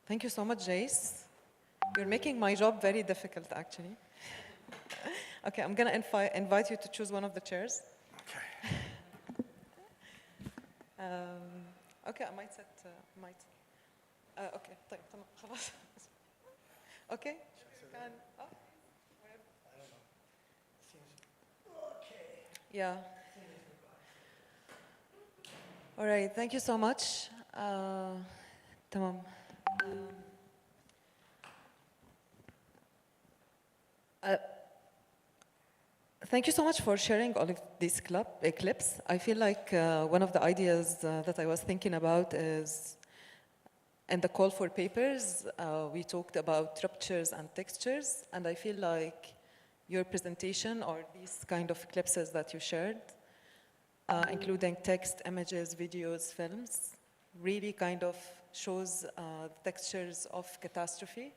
Thank you so much, Jace. You're making my job very difficult, actually. Okay, I'm gonna invite you to choose one of the chairs. Okay. Okay, I might set, okay, طيب تمام خلاص. Okay. Can, oh, where? I don't know. Okay. Yeah. All right, thank you so much. تمام. Thank you so much for sharing all of these clips. I feel like one of the ideas that I was thinking about is, in the call for papers, we talked about ruptures and textures, and I feel like your presentation or these kind of clips that you shared, including text, images, videos, films, really kind of shows textures of catastrophe.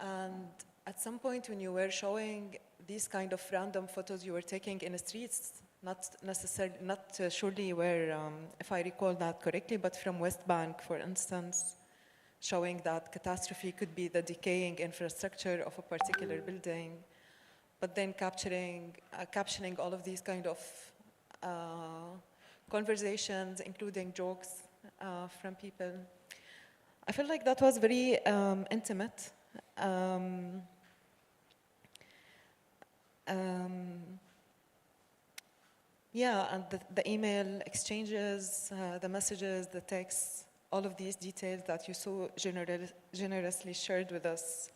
And at some point when you were showing these kind of random photos you were taking in the streets, not necessarily, not surely where, if I recall that correctly, but from West Bank, for instance, showing that catastrophe could be the decaying infrastructure of a particular building, but then captioning all of these kind of conversations, including jokes from people. I feel like that was very intimate. Yeah, and the email exchanges, the messages, the texts, all of these details that you so generously shared with us.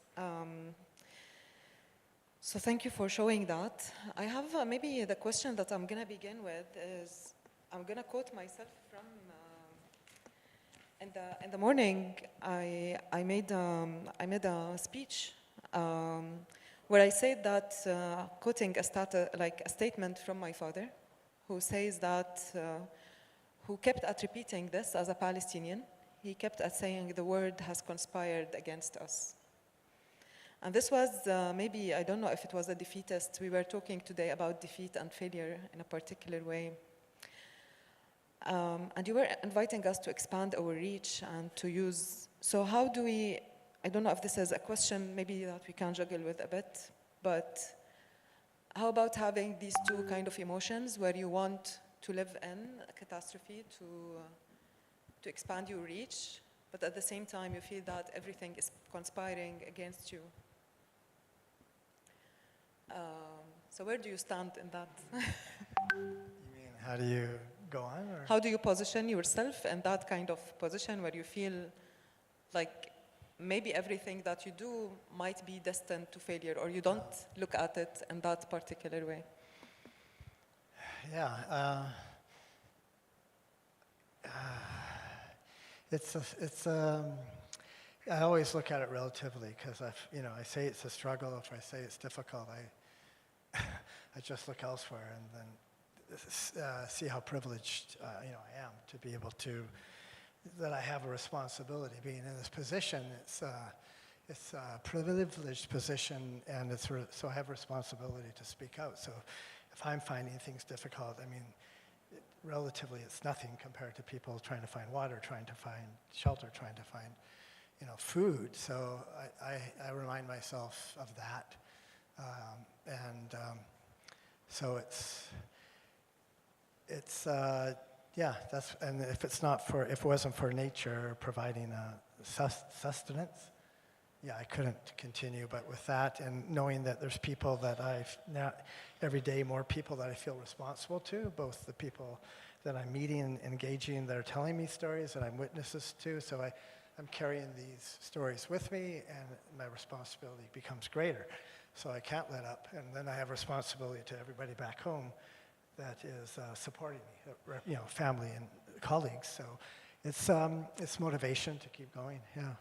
So thank you for showing that. I have maybe the question that I'm gonna begin with is, I'm gonna quote myself from, in the morning, I made a speech where I said that, quoting a statement from my father, who says that, who kept at repeating this as a Palestinian, he kept at saying the world has conspired against us. And this was maybe, I don't know if it was a defeatist, we were talking today about defeat and failure in a particular way. And you were inviting us to expand our reach and to use, so how do we, I don't know if this is a question maybe that we can juggle with a bit, but how about having these two kind of emotions where you want to live in a catastrophe, to expand your reach, but at the same time you feel that everything is conspiring against you? So where do you stand in that? You mean, how do you go on? Or? How do you position yourself in that kind of position where you feel like maybe everything that you do might be destined to failure, or you don't look at it in that particular way? Yeah. I always look at it relatively, because I say it's a struggle. If I say it's difficult, I just look elsewhere and then see how privileged I am to be able to, that I have a responsibility. Being in this position, it's a privileged position, and so I have responsibility to speak out. So if I'm finding things difficult, I mean, relatively it's nothing compared to people trying to find water, trying to find shelter, trying to find food. So I remind myself of that. So yeah, and if it wasn't for nature providing sustenance, yeah, I couldn't continue. But with that, and knowing that there's people that every day more people that I feel responsible to, both the people that I'm meeting and engaging that are telling me stories that I'm witnesses to, so I'm carrying these stories with me, and my responsibility becomes greater. So I can't let up, and then I have responsibility to everybody back home that is supporting me, family and colleagues. So it's motivation to keep going. Yeah.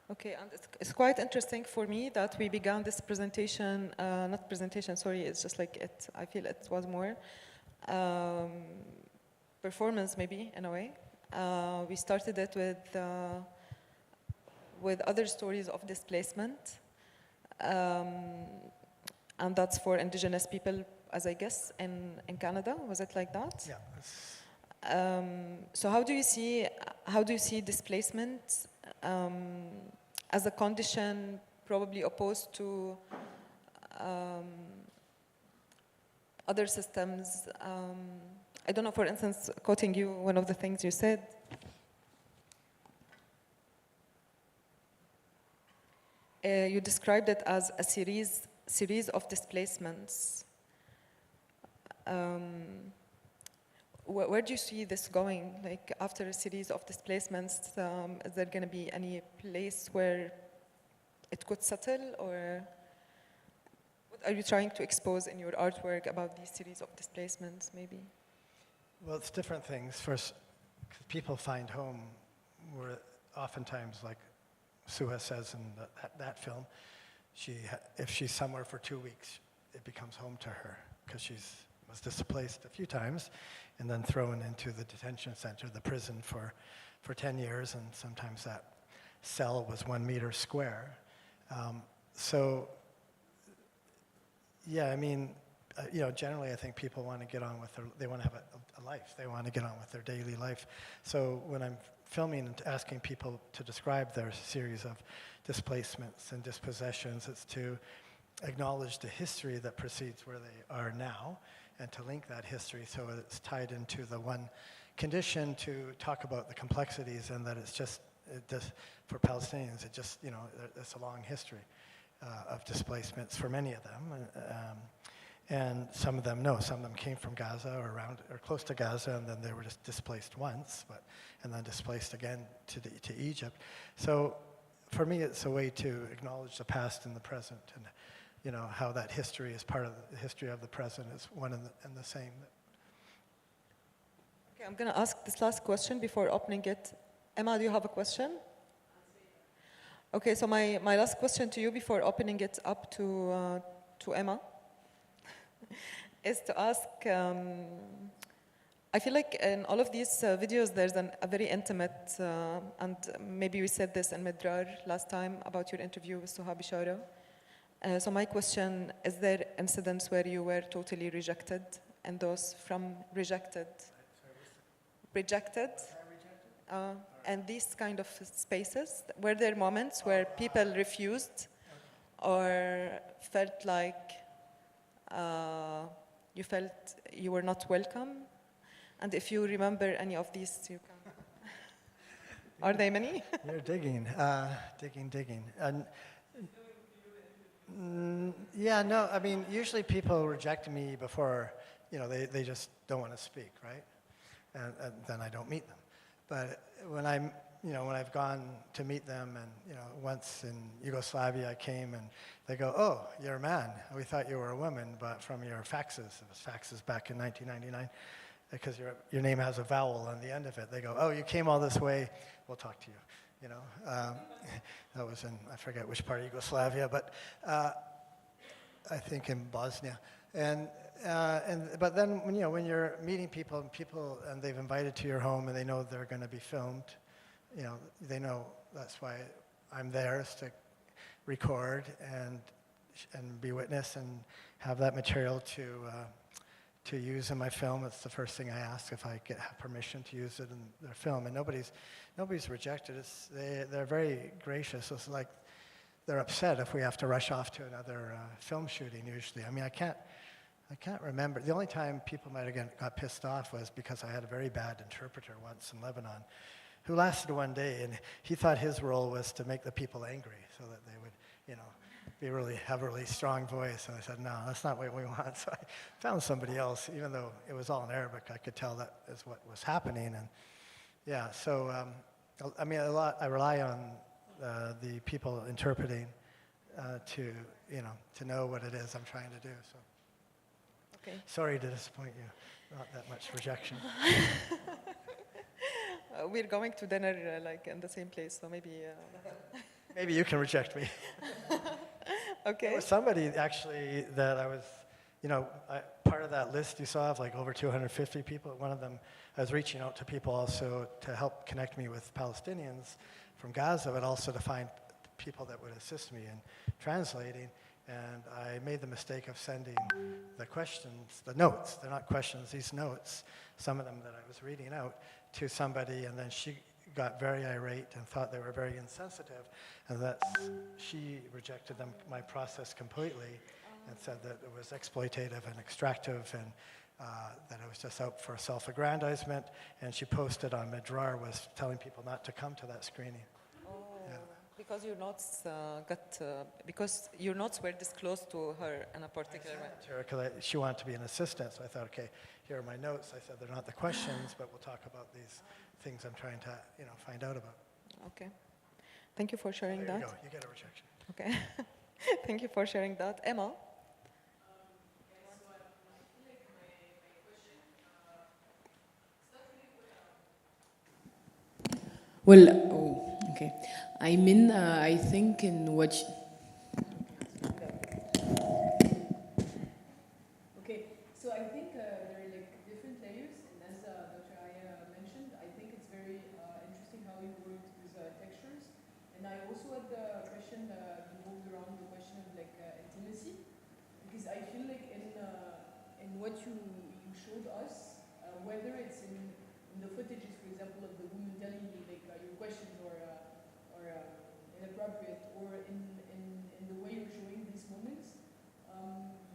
Okay, and it's quite interesting for me that we began this presentation, not presentation, sorry, it's just like I feel it was more performance maybe in a way. We started it with other stories of displacement, and that's for Indigenous people, as I guess, in Canada. Was it like that? Yeah. So how do you see displacement as a condition probably opposed to other systems? I don't know, for instance, quoting you, one of the things you said, you described it as a series of displacements. Where do you see this going? Like after a series of displacements, is there going to be any place where it could settle, or what are you trying to expose in your artwork about these series of displacements, maybe? Well, it's different things. First, 'cause people find home where oftentimes, like Suha says in that film, if she's somewhere for 2 weeks, it becomes home to her because she was displaced a few times and then thrown into the detention center, the prison for 10 years, and sometimes that cell was 1 meter square. So, yeah, I mean, generally I think people want to get on with they want to have a life. They want to get on with their daily life. So when I'm filming and asking people to describe their series of displacements and dispossessions, it's to acknowledge the history that precedes where they are now and to link that history so it's tied into the one condition, to talk about the complexities, and that for Palestinians, it's a long history of displacements for many of them. And some of them came from Gaza or around or close to Gaza, and then they were just displaced once, and then displaced again to Egypt. So for me, it's a way to acknowledge the past and the present, and how that history is part of the history of the present is one and the same. Okay, I'm going to ask this last question before opening it. Emma, do you have a question? Okay, so my last question to you before opening it up to Emma is to ask, I feel like in all of these videos there's a very intimate, and maybe we said this in Midrar last time about your interview with Suha Bishara. So my question, is there incidents where you were totally rejected, and those from rejected? And these kind of spaces, were there moments where people refused or felt like you felt you were not welcome? And if you remember any of these, you can. Are they many? You're digging. And, yeah, no, I mean, usually people reject me before, they just don't want to speak, right? And then I don't meet them. But when I've gone to meet them, and, once in Yugoslavia I came and they go, "Oh, you're a man. We thought you were a woman, but from your faxes," it was faxes back in 1999, because your name has a vowel on the end of it. They go, "Oh, you came all this way, we'll talk to you." That was in, I forget which part of Yugoslavia, but I think in Bosnia. But then when you're meeting people and they've invited to your home and they know they're going to be filmed, they know that's why I'm there, is to record and be witness and have that material to use in my film. It's the first thing I ask, if I have permission to use it in their film, and nobody's rejected. They're very gracious. It's like they're upset if we have to rush off to another film shooting. Usually, I mean, I can't remember. The only time people might have got pissed off was because I had a very bad interpreter once in Lebanon, who lasted 1 day, and he thought his role was to make the people angry so that they would, have a really strong voice. And I said, no, that's not what we want. So I found somebody else, even though it was all in Arabic. I could tell that is what was happening. And yeah, so I mean, I rely on the people interpreting to know what it is I'm trying to do. So. Okay. Sorry to disappoint you. Not that much rejection. We're going to dinner like in the same place, so maybe. Maybe you can reject me. Okay. There was somebody actually that I was, part of that list you saw of like over 250 people. One of them, I was reaching out to people also to help connect me with Palestinians from Gaza, but also to find people that would assist me in translating. and I made the mistake of sending the questions, the notes, they're not questions, these notes, some of them that I was reading out, to somebody, and then she got very irate and thought they were very insensitive, and that she rejected them, my process completely, and said that it was exploitative and extractive, and that I was just out for self-aggrandizement, and she posted on Midrar was telling people not to come to that screening. Oh, Yeah. because your notes because your notes were disclosed to her in a particular way. To her, 'cause she wanted to be an assistant, so I thought, okay, here are my notes. I said they're not the questions, but we'll talk about these things I'm trying to, find out about. Okay. Thank you for sharing There you that. go. You get a rejection. Okay. Thank you for sharing that. Emma? Well, okay. I think in what. Okay, so I think there are like different layers, and as Dr. Aya mentioned, I think it's very interesting how you worked with textures. And I also had the question revolved around the question of like intimacy, because I feel like in what you showed us, whether it's in the footages, for example, of the woman telling you like your questions or inappropriate, or in the way you're showing these moments,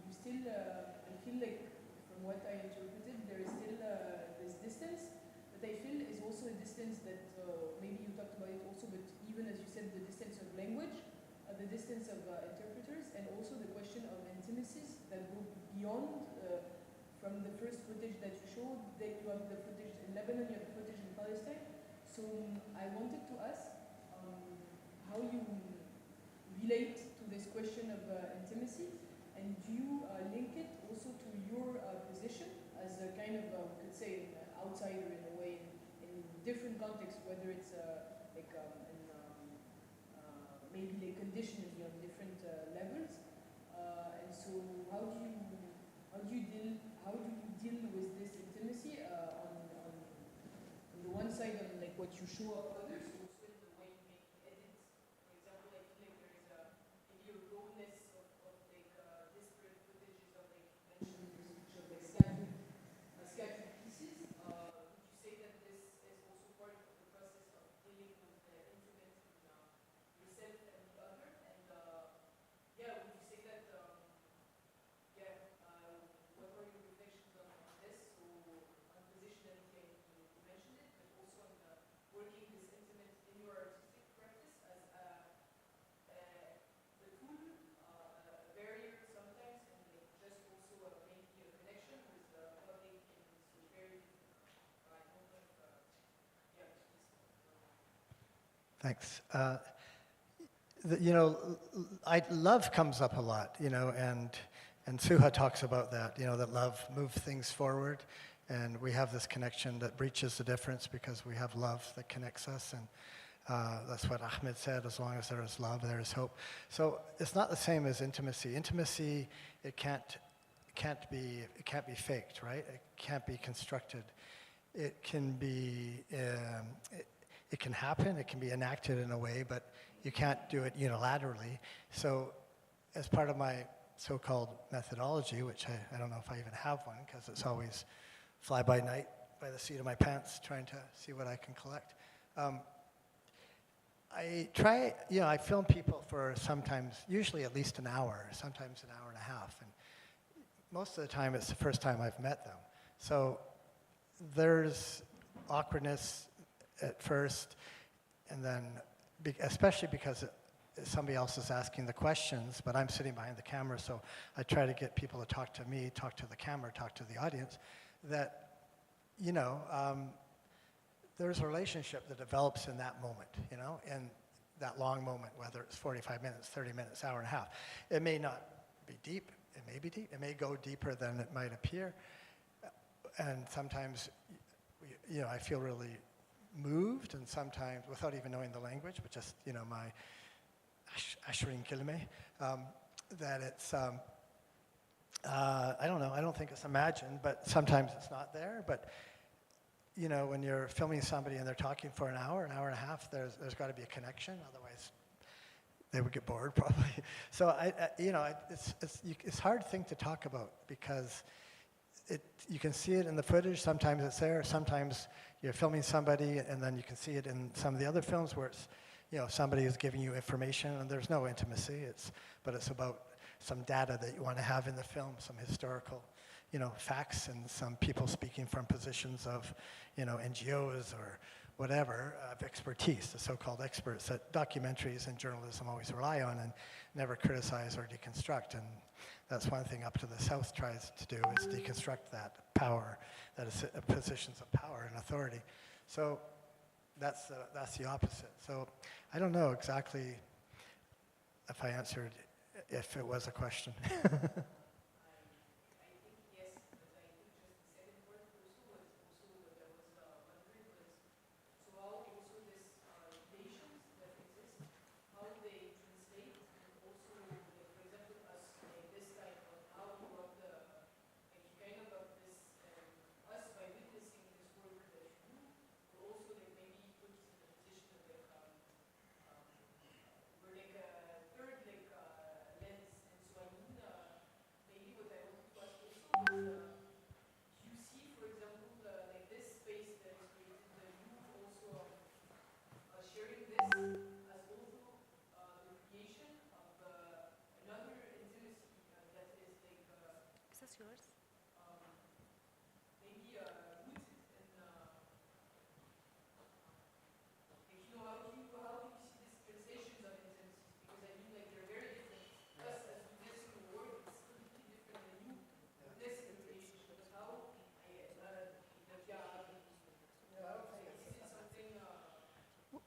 you still I feel like from what I interpreted, there is still this distance that I feel is also a distance that maybe you talked about it also, but even as you said, the distance of language, the distance of interpreters, and also the question of intimacies that go beyond. From the first footage that you showed, that you have the footage in Lebanon, you have the footage in Palestine. So I wanted to ask how you relate to this question of intimacy, and do you link it also to your position as a kind of, we could say, an outsider in a way, in different contexts, whether it's maybe like conditionally on different levels. And so how do you deal with this intimacy on the one side, on like what you show of others, also in the way you make edits. For example, I feel like there is maybe a rawness of like disparate footages of like mentioned usage of like scattered pieces. Would you say that this is also part of the process of dealing with the intimate in yourself and the other? And yeah, would you say that? What were your reflections on this? So, on positionality, I think you mentioned it, but also on working this intimate in your artistic practice as the tool, a barrier sometimes, and like just also maybe a connection with the public in this very moment. Yeah, Thanks. Love comes up a lot, and Suha talks about that, that love moves things forward, and we have this connection that breaches the difference because we have love that connects us, and that's what Ahmed said, as long as there is love, there is hope. So it's not the same as intimacy. Intimacy, it can't be faked, right? It can't be constructed. It can be, it can happen, it can be enacted in a way, but you can't do it unilaterally. So as part of my so-called methodology, which I don't know if I even have one, because it's always fly by night by the seat of my pants trying to see what I can collect. I try, I film people for sometimes, usually at least an hour, sometimes an hour and a half. And most of the time it's the first time I've met them. So there's awkwardness at first, and then, especially because somebody else is asking the questions, but I'm sitting behind the camera, so I try to get people to talk to me, talk to the camera, talk to the audience, that, there's a relationship that develops in that moment, in that long moment, whether it's 45 minutes, 30 minutes, hour and a half. It may not be deep, it may be deep, it may go deeper than it might appear, and sometimes, I feel really moved, and sometimes, without even knowing the language, but just, my ashrin kilme, that it's, I don't know, I don't think it's imagined, but sometimes it's not there, but when you're filming somebody and they're talking for an hour and a half, there's got to be a connection, otherwise they would get bored probably. So it's a hard thing to talk about because you can see it in the footage. Sometimes it's there. Sometimes you're filming somebody, and then you can see it in some of the other films where it's, somebody is giving you information, and there's no intimacy. But it's about some data that you want to have in the film, some historical, facts, and some people speaking from positions of, NGOs or whatever, of expertise, the so-called experts that documentaries and journalism always rely on and never criticize or deconstruct. And that's one thing Up to the South tries to do, is deconstruct that power, that is positions of power and authority. So that's the opposite. So I don't know exactly if I answered, if it was a question.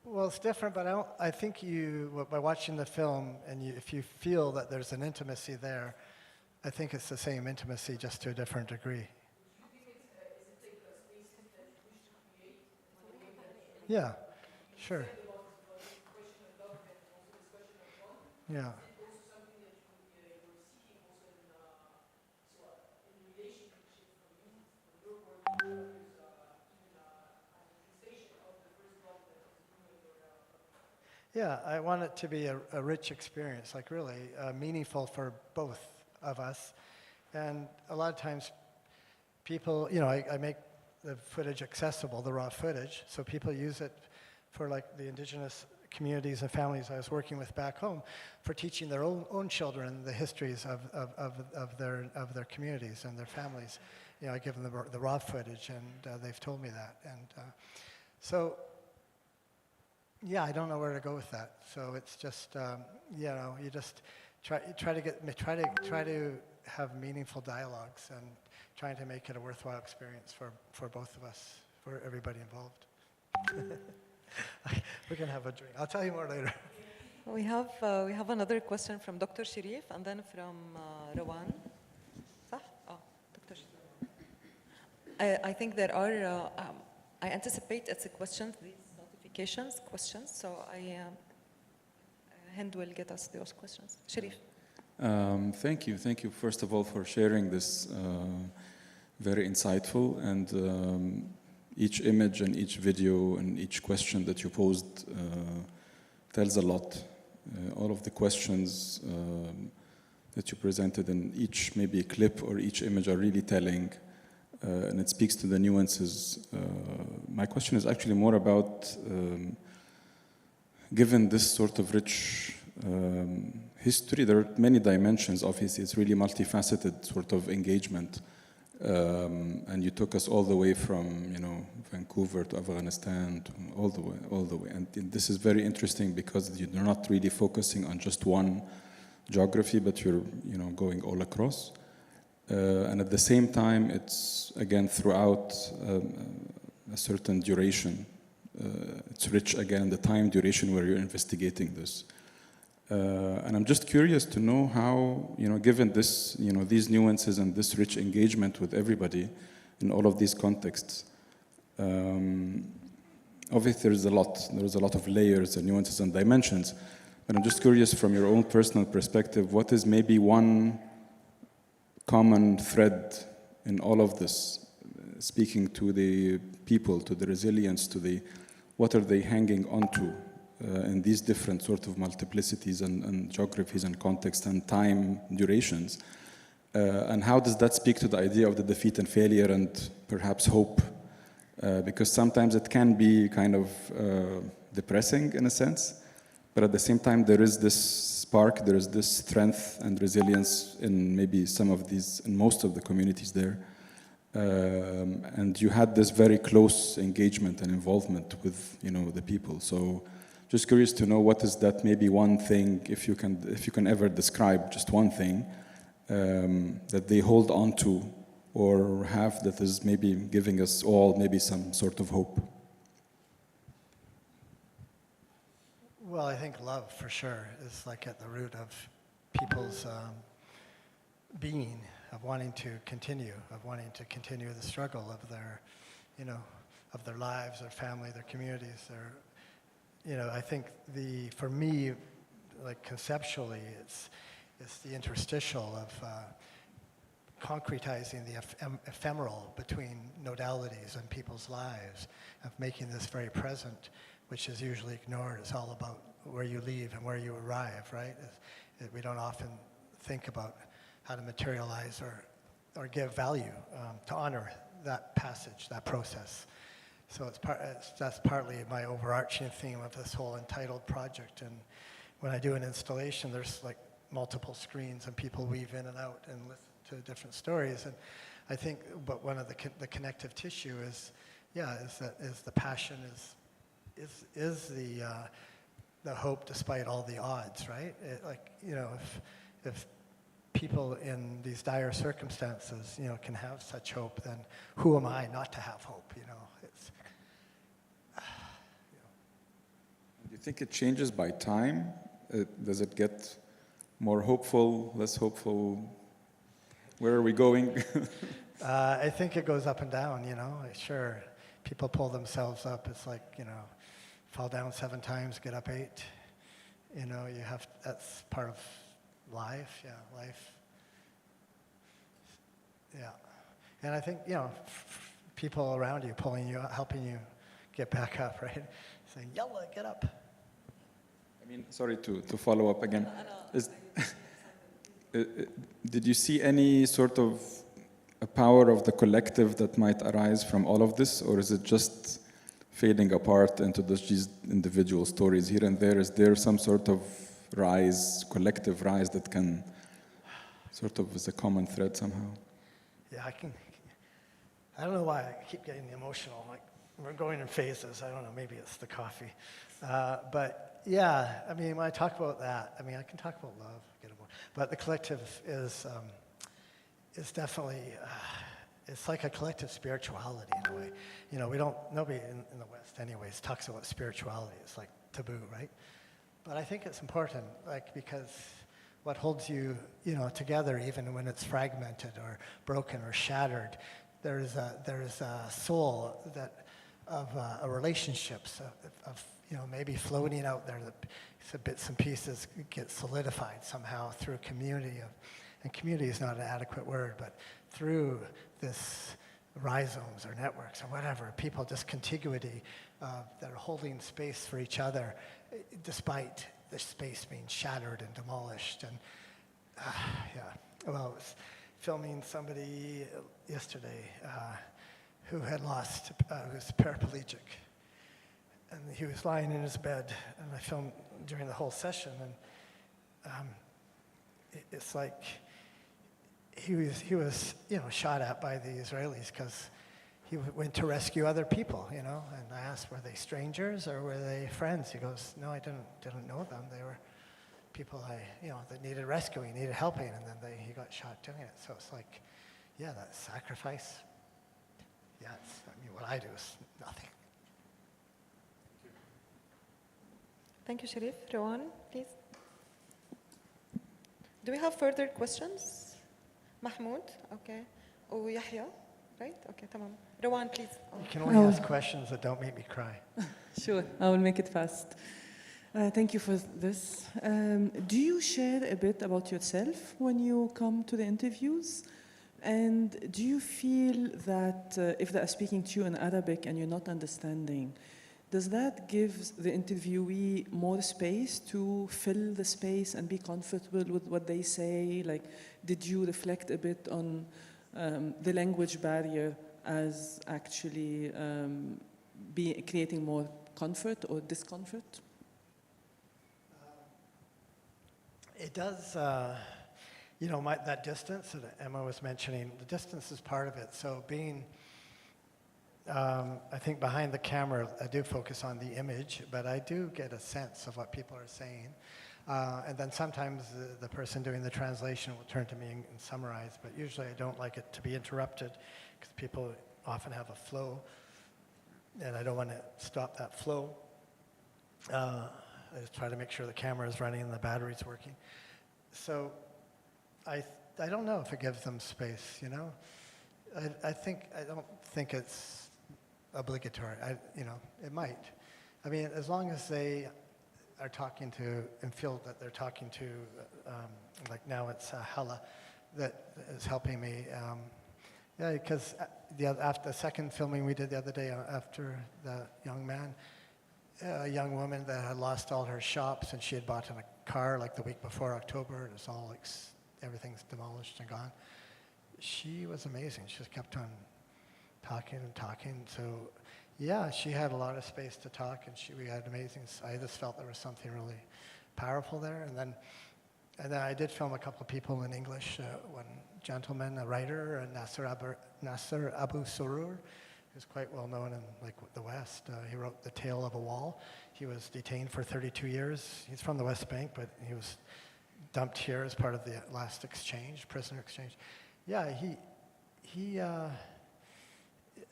Well, it's different, but I think by watching the film, and if you feel that there's an intimacy there, I think it's the same intimacy, just to a different degree. Yeah, sure. Yeah. Yeah, I want it to be a rich experience, like really meaningful for both of us. And a lot of times people, I make the footage accessible, the raw footage, so people use it for like the indigenous communities and families I was working with back home for teaching their own children the histories of their communities and their families. I give them the raw footage, and they've told me that. And so, yeah, I don't know where to go with that. So it's just, you just try to have meaningful dialogues and trying to make it a worthwhile experience for both of us, for everybody involved. We can have a drink. I'll tell you more later. We have another question from Dr. Sharif, and then from Rawan. صح? Dr. Sharif. I think there are, I anticipate it's a question, these notifications, questions, so Hind will get us those questions. Sharif. Thank you first of all for sharing this very insightful, and each image and each video and each question that you posed tells a lot. All of the questions that you presented in each maybe clip or each image are really telling, and it speaks to the nuances. My question is actually more about, given this sort of rich history, there are many dimensions, obviously, it's really multifaceted sort of engagement. And you took us all the way from, Vancouver to Afghanistan, all the way. And this is very interesting because you're not really focusing on just one geography, but you're, going all across. And at the same time, it's, again, throughout a certain duration. It's rich, again, in the time duration where you're investigating this. And I'm just curious to know how, given this, these nuances and this rich engagement with everybody in all of these contexts, obviously there's a lot of layers and nuances and dimensions, but I'm just curious from your own personal perspective, what is maybe one common thread in all of this, speaking to the people, to the resilience, what are they hanging onto? in these different sort of multiplicities and geographies and contexts and time durations. And how does that speak to the idea of the defeat and failure and perhaps hope? Because sometimes it can be kind of depressing in a sense, but at the same time there is this spark, there is this strength and resilience in maybe some of these, in most of the communities there. And you had this very close engagement and involvement with, you know, the people. So just curious to know, what is that maybe one thing, if you can ever describe just one thing that they hold on to or have that is maybe giving us all maybe some sort of hope? Well, I think love, for sure, is like at the root of people's being, of wanting to continue the struggle of their, you know, of their lives, their family, their communities. Their, you know, I think for me, like conceptually, it's the interstitial of concretizing the ephemeral between nodalities and people's lives, of making this very present, which is usually ignored. It's all about where you leave and where you arrive, right? We don't often think about how to materialize or give value to honor that passage, that process. So that's partly my overarching theme of this whole entitled project. And when I do an installation, there's like multiple screens and people weave in and out and listen to different stories. And I think, but one of the connective tissue is the passion, is the hope despite all the odds, right? Like, you know, if people in these dire circumstances, you know, can have such hope, then who am I not to have hope, you know? It's, you know. Do you think it changes by time? Does it get more hopeful, less hopeful? Where are we going? I think it goes up and down, you know. Sure, people pull themselves up. It's like, you know, fall down 7 times, get up 8. You know, that's part of life, life. Yeah. And I think, you know, people around you pulling you up, helping you get back up, right? Saying, yalla, get up. I mean, sorry to follow up again. Did you see any sort of a power of the collective that might arise from all of this, or is it just fading apart into these individual stories here and there? Is there some sort of rise, collective rise that can sort of is a common thread somehow? Yeah, I don't know why I keep getting emotional. Like, we're going in phases. I don't know, maybe it's the coffee. But yeah, I mean, when I talk about that, I mean, I can talk about love, but the collective is definitely, it's like a collective spirituality in a way. You know, nobody in the West anyways talks about spirituality. It's like taboo, right? But I think it's important, like, because what holds you, you know, together, even when it's fragmented or broken or shattered, there's a soul of relationships, of you know, maybe floating out there, the bits and pieces get solidified somehow through community. And community is not an adequate word, but through this rhizomes or networks or whatever, people, just contiguity that are holding space for each other, despite the space being shattered and demolished. And well, I was filming somebody yesterday who had lost, who was paraplegic. And he was lying in his bed, and I filmed during the whole session, and it's like he was you know, shot at by the Israelis because he went to rescue other people, you know. And I asked, were they strangers or were they friends? He goes, no, I didn't know them. They were people that needed rescuing, needed helping, and then he got shot doing it. So it's like, yeah, that sacrifice. Yeah, I mean, what I do is nothing. Thank you, Sharif. Rowan, please. Do we have further questions? Mahmoud, okay. Oh, Yahya, right? Okay, tamam. Rowan, please. You can only ask questions that don't make me cry. Sure, I will make it fast. Thank you for this. Do you share a bit about yourself when you come to the interviews? And do you feel that if they are speaking to you in Arabic and you're not understanding, does that give the interviewee more space to fill the space and be comfortable with what they say? Like, did you reflect a bit on the language barrier as actually creating more comfort or discomfort? It does, that distance that Emma was mentioning, the distance is part of it. So being, I think behind the camera, I do focus on the image, but I do get a sense of what people are saying. And then sometimes the person doing the translation will turn to me and summarize, but usually I don't like it to be interrupted because people often have a flow, and I don't want to stop that flow. I just try to make sure the camera is running and the battery's working. So I don't know if it gives them space, you know? I don't think it's obligatory. It might. I mean, as long as they are talking to and feel that they're talking to, like now it's Hala that is helping me. Yeah, because after the second filming we did the other day after the young man, a young woman that had lost all her shops and she had bought in a car like the week before October, and it's all like everything's demolished and gone. She was amazing. She just kept on talking and talking. So yeah, she had a lot of space to talk, and we had amazing. I just felt there was something really powerful there. And then I did film a couple of people in English. One gentleman, a writer, Nasser Abu Surur, who's quite well known in the West. He wrote The Tale of a Wall. He was detained for 32 years. He's from the West Bank, but he was dumped here as part of the last exchange, prisoner exchange. Yeah,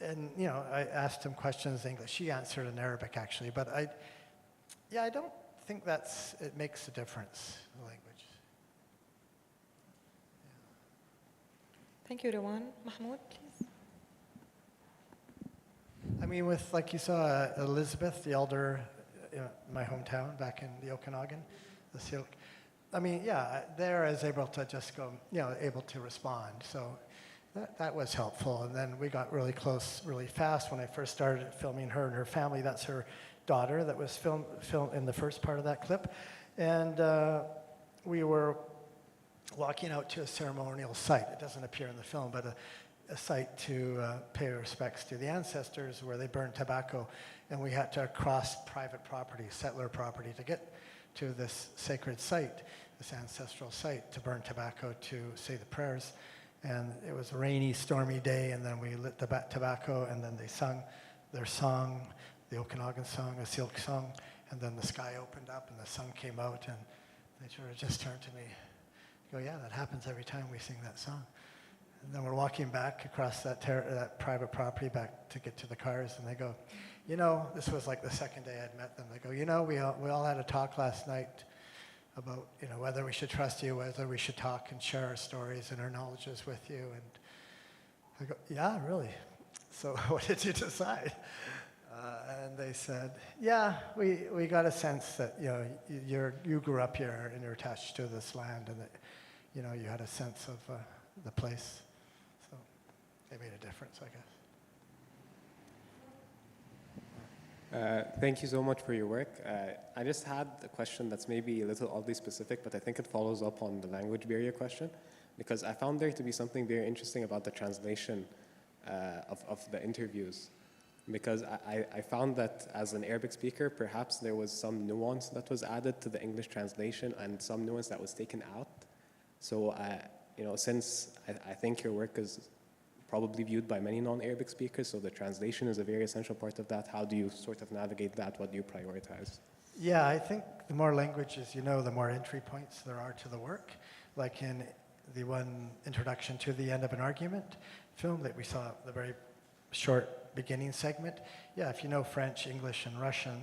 and I asked him questions in English. He answered in Arabic actually, but I don't think it makes a difference, the language. Thank you, Rowan. Mahmoud, please. I mean, like you saw Elizabeth, the elder in my hometown back in the Okanagan, the Silk. I mean, yeah, there I was able to just go, able to respond. So that was helpful. And then we got really close really fast when I first started filming her and her family. That's her daughter that was filmed in the first part of that clip. And we were walking out to a ceremonial site. It doesn't appear in the film, but a site to pay respects to the ancestors where they burned tobacco. And we had to cross private property, settler property, to get to this sacred site, this ancestral site, to burn tobacco, to say the prayers. And it was a rainy, stormy day, and then we lit the tobacco, and then they sung their song, the Okanagan song, a Silk song, and then the sky opened up and the sun came out, and they sort of just turned to me, go, yeah, that happens every time we sing that song. And then we're walking back across that private property back to get to the cars, and they go, this was like the second day I'd met them. They go, we all had a talk last night about, whether we should trust you, whether we should talk and share our stories and our knowledges with you. And I go, yeah, really? So what did you decide? And they said, yeah, we got a sense that, you grew up here and you're attached to this land, and that, you had a sense of the place. So it made a difference, I guess. Thank you so much for your work. I just had a question that's maybe a little oddly specific, but I think it follows up on the language barrier question, because I found there to be something very interesting about the translation of the interviews. Because I found that as an Arabic speaker, perhaps there was some nuance that was added to the English translation and some nuance that was taken out. So, since I think your work is probably viewed by many non-Arabic speakers, so the translation is a very essential part of that. How do you sort of navigate that? What do you prioritize? Yeah, I think the more languages the more entry points there are to the work. Like in the one introduction to the end of an argument film that we saw, the very short beginning segment. Yeah, if you know French, English, and Russian,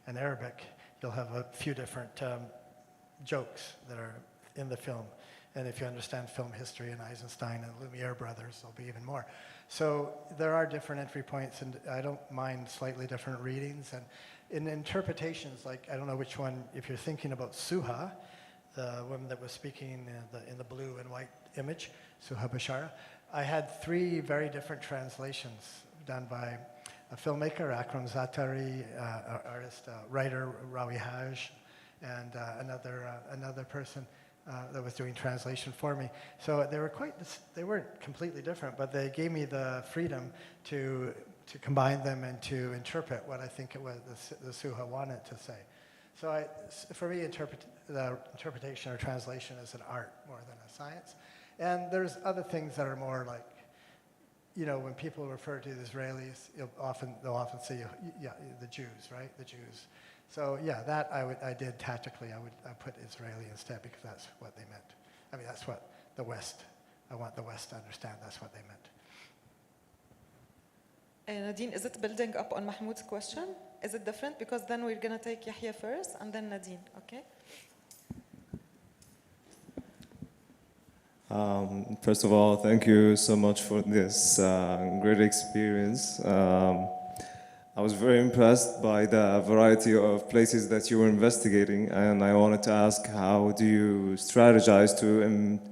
and Arabic, you'll have a few different jokes that are in the film. And if you understand film history and Eisenstein and Lumiere brothers, there'll be even more. So there are different entry points, and I don't mind slightly different readings. And in interpretations, like, I don't know which one, if you're thinking about Suha, the woman that was speaking in the blue and white image, Suha Bashara, I had 3 very different translations done by a filmmaker, Akram Zatari, artist, writer, Rawi Haj, and another person that was doing translation for me. So they weren't completely different, but they gave me the freedom to combine them and to interpret what I think it was the Suha wanted to say. So for me, the interpretation or translation is an art more than a science. And there's other things that are more like, when people refer to the Israelis, they'll often say, the Jews, right? The Jews. So yeah, that I did tactically. I put Israeli instead because that's what they meant. I mean, that's what the West, I want the West to understand that's what they meant. Nadine, is it building up on Mahmoud's question? Is it different? Because then we're going to take Yahya first and then Nadine, okay? First of all, thank you so much for this great experience. I was very impressed by the variety of places that you were investigating, and I wanted to ask, how do you strategize to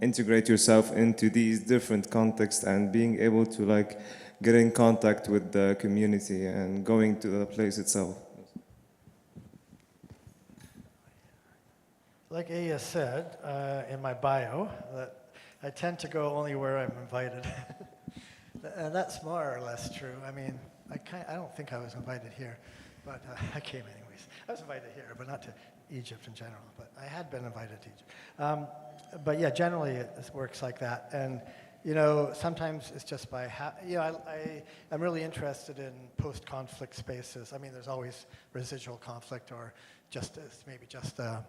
integrate yourself into these different contexts and being able to get in contact with the community and going to the place itself? Like Aya said in my bio, that I tend to go only where I'm invited. And that's more or less true. I mean, I don't think I was invited here, but I came anyways. I was invited here, but not to Egypt in general, but I had been invited to Egypt. But yeah, generally it works like that. And, sometimes it's just by, I'm really interested in post-conflict spaces. I mean, there's always residual conflict or maybe just a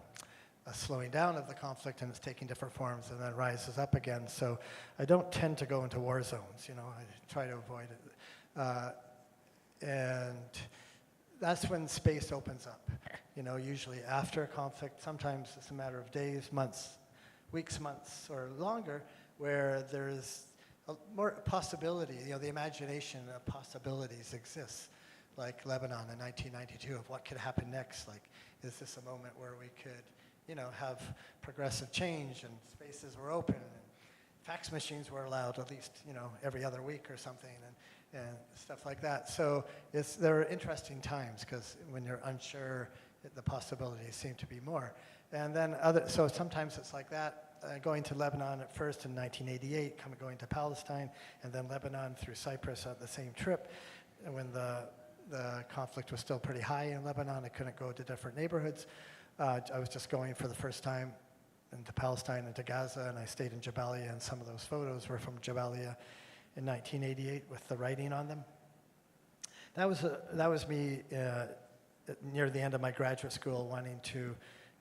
slowing down of the conflict and it's taking different forms and then rises up again. So I don't tend to go into war zones, I try to avoid it. And that's when space opens up, usually after a conflict. Sometimes it's a matter of days, months, weeks, months, or longer, where there's more possibility, the imagination of possibilities exists, like Lebanon in 1992 of what could happen next. Like, is this a moment where we could have progressive change and spaces were open and fax machines were allowed at least, every other week or something and stuff like that. So there are interesting times because when you're unsure, the possibilities seem to be more. And then so sometimes it's like that, going to Lebanon at first in 1988, going to Palestine, and then Lebanon through Cyprus on the same trip. And when the conflict was still pretty high in Lebanon, I couldn't go to different neighborhoods. I was just going for the first time into Palestine and to Gaza, and I stayed in Jabalia, and some of those photos were from Jabalia in 1988 with the writing on them. That was me near the end of my graduate school, wanting to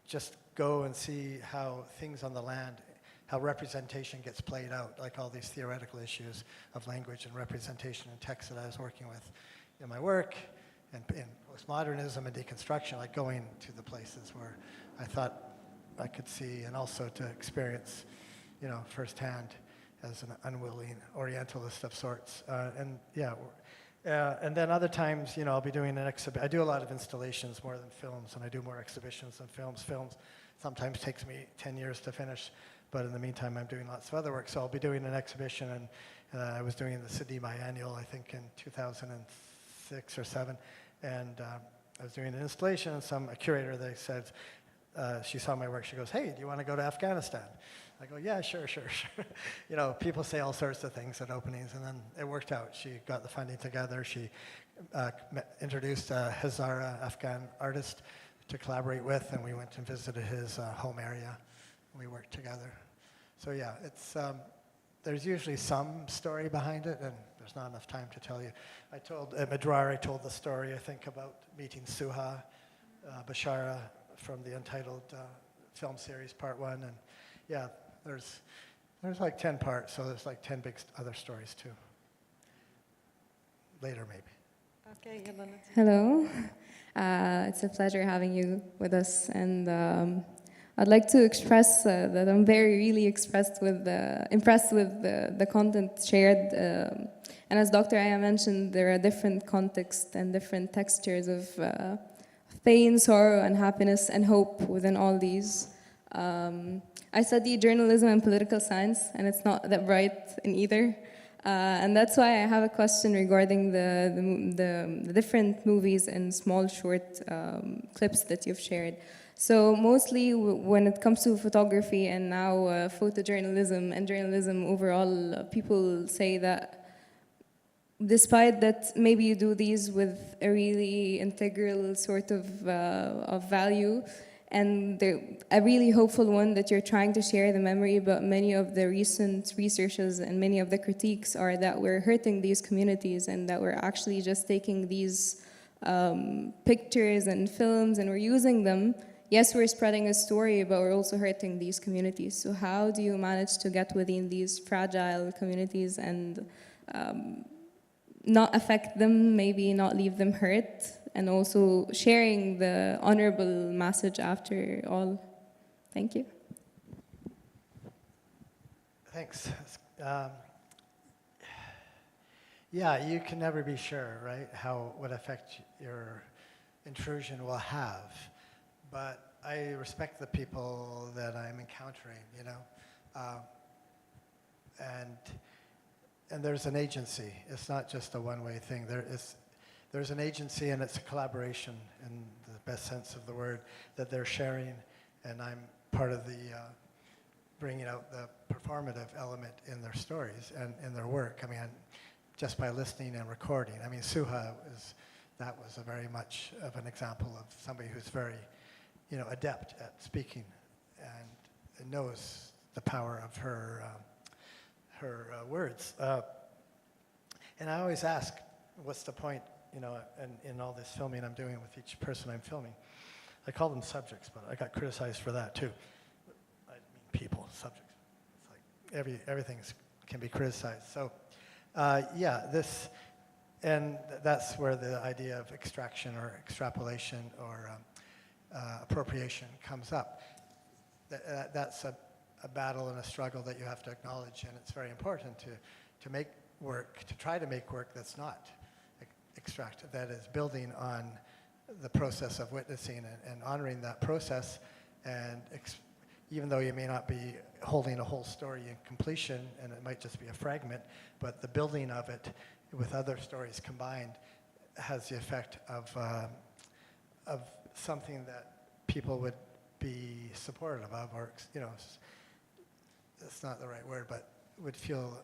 just go and see how things on the land, how representation gets played out, like all these theoretical issues of language and representation and text that I was working with in my work. And in postmodernism and deconstruction, like going to the places where I thought I could see and also to experience, firsthand as an unwilling Orientalist of sorts. And then other times, I'll be doing an exhibit. I do a lot of installations more than films, and I do more exhibitions than films. Films sometimes takes me 10 years to finish, but in the meantime, I'm doing lots of other work. So I'll be doing an exhibition, and I was doing the Sydney Biennial, I think, in 2006 or 7. And I was doing an installation, and a curator, they said, she saw my work, she goes, "Hey, do you want to go to Afghanistan?" I go, "Yeah, sure." People say all sorts of things at openings, and then it worked out. She got the funding together. She introduced a Hazara Afghan artist to collaborate with, and we went and visited his home area, and we worked together. So yeah, there's usually some story behind it, and there's not enough time to tell you. At Madrar, I told the story, I think, about meeting Suha Bashara from the Untitled film series, part 1. And yeah, there's like 10 parts, so there's like 10 big other stories too. Later, maybe. Okay, Yelena. Hello. It's a pleasure having you with us. And I'd like to express that I'm really impressed with the content shared. And as Dr. Aya mentioned, there are different contexts and different textures of pain, sorrow, and happiness and hope within all these. I study journalism and political science, and it's not that bright in either. And that's why I have a question regarding the different movies and small short clips that you've shared. So mostly when it comes to photography and now photojournalism and journalism overall, people say that despite that maybe you do these with a really integral sort of value, and a really hopeful one that you're trying to share the memory, but many of the recent researches and many of the critiques are that we're hurting these communities and that we're actually just taking these pictures and films and we're using them. Yes, we're spreading a story, but we're also hurting these communities. So how do you manage to get within these fragile communities and not affect them, maybe not leave them hurt, and also sharing the honorable message after all? Thank you. Thanks. Yeah, you can never be sure, right, what effect your intrusion will have. But I respect the people that I'm encountering, you know. And there's an agency. It's not just a one-way thing. There's an agency, and it's a collaboration in the best sense of the word that they're sharing, and I'm part of the bringing out the performative element in their stories and in their work. I mean, just by listening and recording. I mean, Suha was a very much of an example of somebody who's very, you know, adept at speaking and knows the power of her words. And I always ask, what's the point, you know, in all this filming I'm doing with each person I'm filming. I call them subjects, but I got criticized for that too. I mean people, subjects. It's like everything can be criticized. So yeah, and that's where the idea of extraction or extrapolation or appropriation comes up. That's a battle and a struggle that you have to acknowledge, and it's very important to make work, to try to make work that's not extracted, that is building on the process of witnessing and honoring that process, and even though you may not be holding a whole story in completion, and it might just be a fragment, but the building of it with other stories combined has the effect of something that people would be supportive of, or, you know, it's not the right word, but would feel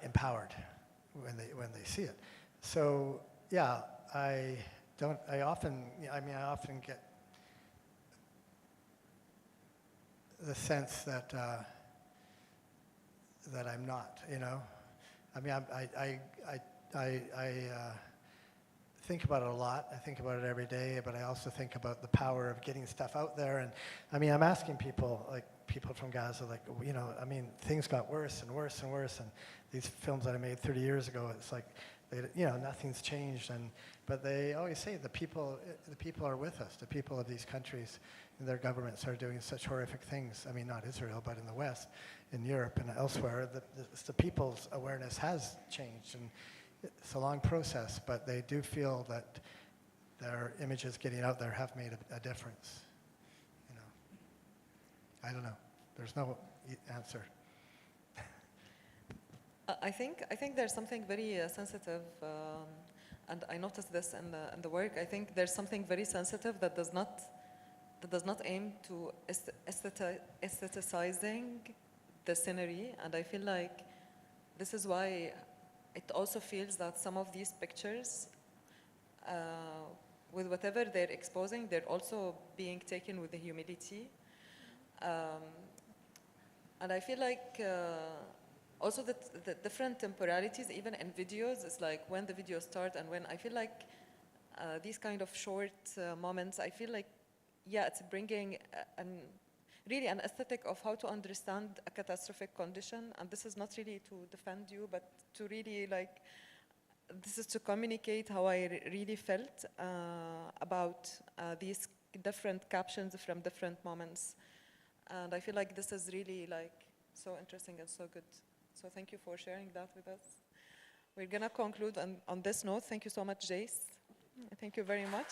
empowered when they see it. So yeah, I often get the sense that I'm not, you know. I mean, I think about it a lot. I think about it every day, but I also think about the power of getting stuff out there. And I mean, I'm asking people, like people from Gaza, like, you know, I mean, things got worse and worse and worse. And these films that I made 30 years ago, it's like, you know, nothing's changed. But they always say the people are with us. The people of these countries and their governments are doing such horrific things. I mean, not Israel, but in the West, in Europe and elsewhere. The people's awareness has changed, and it's a long process. But they do feel that their images getting out there have made a difference. You know, I don't know. There's no answer. I think there's something very sensitive, and I noticed this in the work. I think there's something very sensitive that does not aim to aestheticizing the scenery, and I feel like this is why it also feels that some of these pictures, with whatever they're exposing, they're also being taken with the humility, and I feel like. Also, the different temporalities, even in videos, it's like when the videos start and when I feel like these kind of short moments, I feel like, yeah, it's bringing really an aesthetic of how to understand a catastrophic condition. And this is not really to defend you, but to really this is to communicate how I really felt about these different captions from different moments. And I feel like this is really so interesting and so good. So thank you for sharing that with us. We're going to conclude on this note. Thank you so much, Jace. Thank you very much.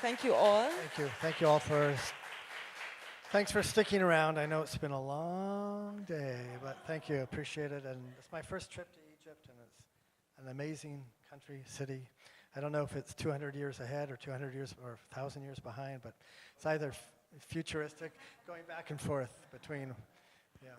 Thank you all. Thank you. Thank you all for Thanks for sticking around. I know it's been a long day, but thank you. Appreciate it. And it's my first trip to Egypt, and it's an amazing country, city. I don't know if it's 200 years ahead or 200 years or 1,000 years behind, but it's either futuristic, going back and forth between, yeah.